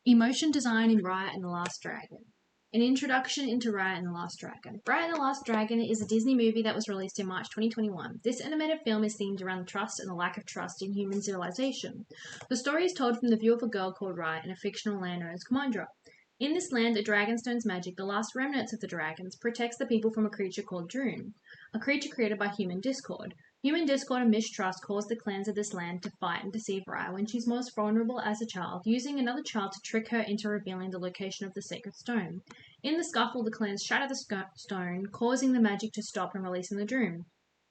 Emotion design in Raya and the Last Dragon. An introduction into Raya and the Last Dragon. Raya and the Last Dragon is a Disney movie that was released in March 2021. This animated film is themed around trust and the lack of trust in human civilization. The story is told from the view of a girl called Raya in a fictional land known as Kumandra. In this land, a dragonstone's magic, the last remnants of the dragons, protects the people from a creature called Droon, a creature created by human discord. Human discord and mistrust cause the clans of this land to fight and deceive Raya when she's most vulnerable as a child, using another child to trick her into revealing the location of the sacred stone. In the scuffle, the clans shatter the stone, causing the magic to stop and releasing the Droon.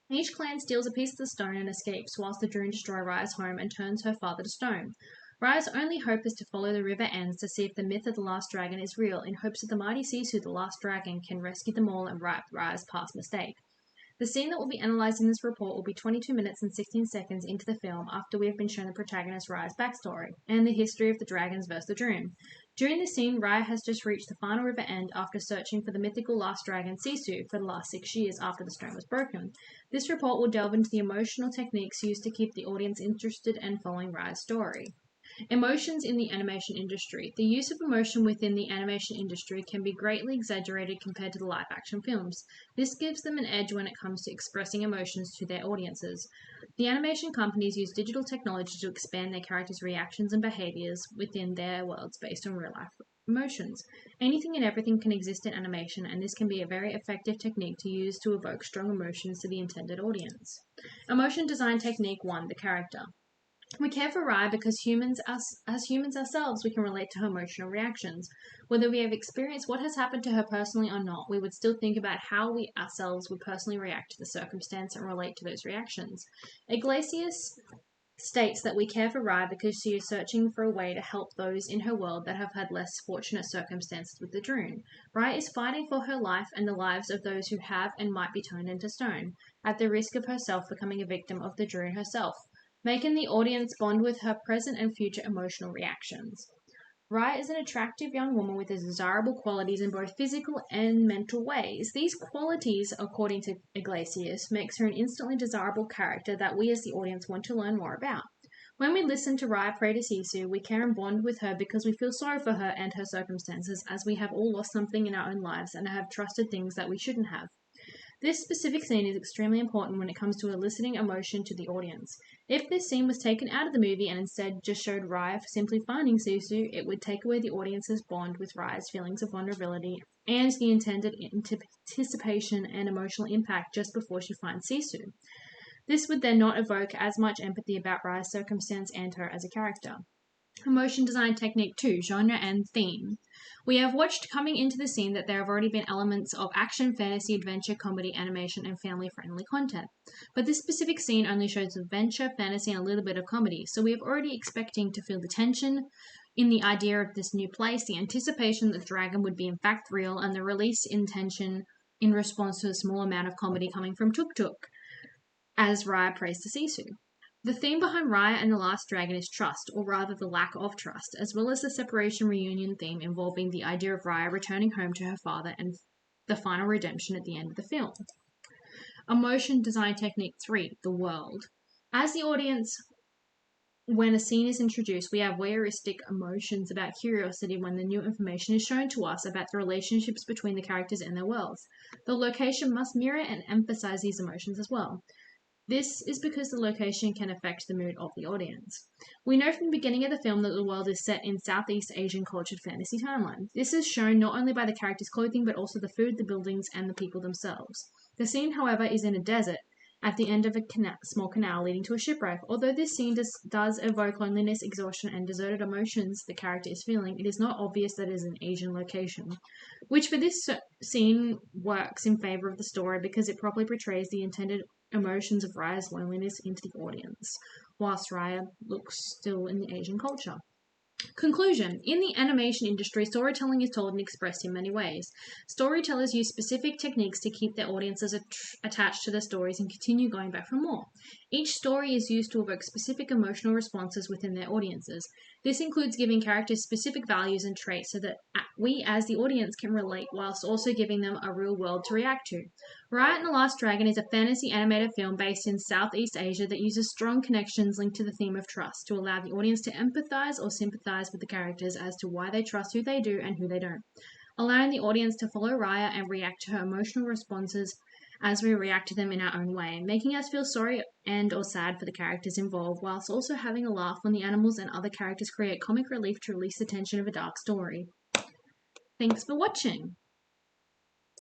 Each clan steals a piece of the stone and escapes, whilst the Droon destroy Raya's home and turns her father to stone. Raya's only hope is to follow the river ends to see if the myth of the last dragon is real, in hopes that the mighty Sisu, the last dragon, can rescue them all and right Raya's past mistake. The scene that will be analysed in this report will be 22 minutes and 16 seconds into the film after we have been shown the protagonist Raya's backstory and the history of the dragons versus the Droon. During this scene, Raya has just reached the final river end after searching for the mythical last dragon Sisu for the last 6 years after the stone was broken. This report will delve into the emotional techniques used to keep the audience interested and following Raya's story. Emotions in the animation industry. The use of emotion within the animation industry can be greatly exaggerated compared to the live action films. This gives them an edge when it comes to expressing emotions to their audiences. The animation companies use digital technology to expand their characters' reactions and behaviors within their worlds based on real life emotions. Anything and everything can exist in animation, and this can be a very effective technique to use to evoke strong emotions to the intended audience. Emotion design technique 1: the character. We care for Raya because as humans ourselves, we can relate to her emotional reactions. Whether we have experienced what has happened to her personally or not, we would still think about how we ourselves would personally react to the circumstance and relate to those reactions. Iglesias states that we care for Raya because she is searching for a way to help those in her world that have had less fortunate circumstances with the Droon. Raya is fighting for her life and the lives of those who have and might be turned into stone, at the risk of herself becoming a victim of the Droon herself, making the audience bond with her present and future emotional reactions. Raya is an attractive young woman with desirable qualities in both physical and mental ways. These qualities, according to Iglesias, makes her an instantly desirable character that we as the audience want to learn more about. When we listen to Raya pray to Sisu, we care and bond with her because we feel sorry for her and her circumstances, as we have all lost something in our own lives and have trusted things that we shouldn't have. This specific scene is extremely important when it comes to eliciting emotion to the audience. If this scene was taken out of the movie and instead just showed Raya simply finding Sisu, it would take away the audience's bond with Raya's feelings of vulnerability and the intended anticipation and emotional impact just before she finds Sisu. This would then not evoke as much empathy about Raya's circumstance and her as a character. Emotion design technique 2: genre and theme. We have watched coming into the scene that there have already been elements of action, fantasy, adventure, comedy, animation, and family-friendly content. But this specific scene only shows adventure, fantasy, and a little bit of comedy, so we are already expecting to feel the tension in the idea of this new place, the anticipation that the dragon would be in fact real, and the release in tension in response to a small amount of comedy coming from Tuk Tuk, as Raya prays to Sisu. The theme behind Raya and the Last Dragon is trust, or rather the lack of trust, as well as the separation reunion theme involving the idea of Raya returning home to her father and the final redemption at the end of the film. Emotion design technique 3: the world. As the audience, when a scene is introduced, we have voyeuristic emotions about curiosity when the new information is shown to us about the relationships between the characters and their worlds. The location must mirror and emphasize these emotions as well. This is because the location can affect the mood of the audience. We know from the beginning of the film that the world is set in Southeast Asian cultured fantasy timeline. This is shown not only by the characters' clothing, but also the food, the buildings, and the people themselves. The scene, however, is in a desert at the end of a small canal leading to a shipwreck. Although this scene does evoke loneliness, exhaustion, and deserted emotions the character is feeling, it is not obvious that it is an Asian location, which for this scene works in favor of the story because it properly portrays the intended emotions of Raya's loneliness into the audience, whilst Raya looks still in the Asian culture. Conclusion. In the animation industry, storytelling is told and expressed in many ways. Storytellers use specific techniques to keep their audiences attached to their stories and continue going back for more. Each story is used to evoke specific emotional responses within their audiences. This includes giving characters specific values and traits so that we as the audience can relate, whilst also giving them a real world to react to. Raya and the Last Dragon is a fantasy animated film based in Southeast Asia that uses strong connections linked to the theme of trust to allow the audience to empathize or sympathize with the characters as to why they trust who they do and who they don't, allowing the audience to follow Raya and react to her emotional responses as we react to them in our own way, making us feel sorry and or sad for the characters involved, whilst also having a laugh when the animals and other characters create comic relief to release the tension of a dark story. Thanks for watching!